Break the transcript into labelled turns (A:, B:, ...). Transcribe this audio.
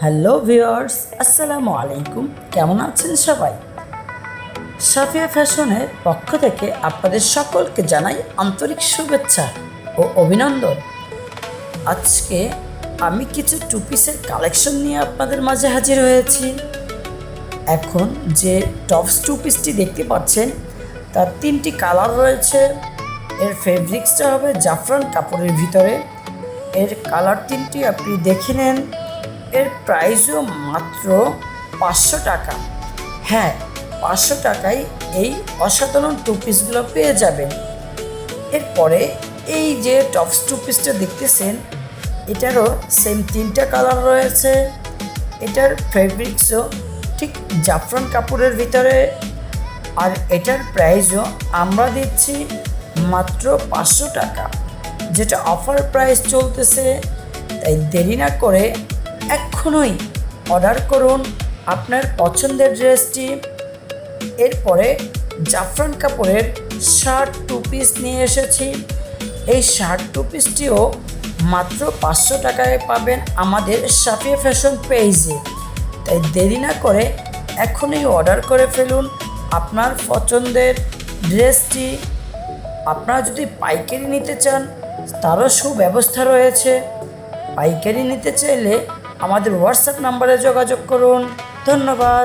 A: Hello viewers, আসসালামু আলাইকুম। কেমন আছেন সবাই? সাফিয়া ফ্যাশনের পক্ষ থেকে আপনাদের সকলকে জানাই আন্তরিক শুভেচ্ছা ও অভিনন্দন। আজকে আমি কিছু টু পিসের কালেকশন নিয়ে আপনাদের মাঝে হাজির হয়েছি। এখন যে টপস টু পিসটি দেখতে পাচ্ছেন তার 3টি কালার রয়েছে। এর ফেব্রিক্সটা হবে জাফরান কাপড়ের ভিতরে। এর কালার 3টি আপনি দেখে নেন। এর প্রাইসও মাত্র 500 টাকা। হ্যাঁ, 500 টাকায় এই অসাধারণ টু পিসগুলো পেয়ে যাবেন। এরপরে এই যে টপস টু পিসটা দেখতেছেন, এটারও সেম 3টা কালার রয়েছে। এটার ফেব্রিক্সও ঠিক জাফরান কাপড়ের ভিতরে, আর এটার প্রাইসও আমরা দিচ্ছি মাত্র 500 টাকা, যেটা অফার প্রাইস চলতেছে। তাই দেরি না করে এক্ষুনি অর্ডার করুন আপনার পছন্দের ড্রেসটি। এরপরে জাফরান কাপড়ের শার্ট টু পিস নিয়ে এসেছি। এই শার্ট টু পিসটিও মাত্র 500 টাকায় পাবেন আমাদের সাফিয়া ফ্যাশন পেজে। তাই দেরি না করে এখনই অর্ডার করে ফেলুন আপনার পছন্দের ড্রেসটি। আপনারা যদি পাইকারি নিতে চান তারও সুব্যবস্থা রয়েছে। পাইকারি নিতে চাইলে আমাদের হোয়াটসঅ্যাপ নাম্বারে যোগাযোগ করুন। ধন্যবাদ।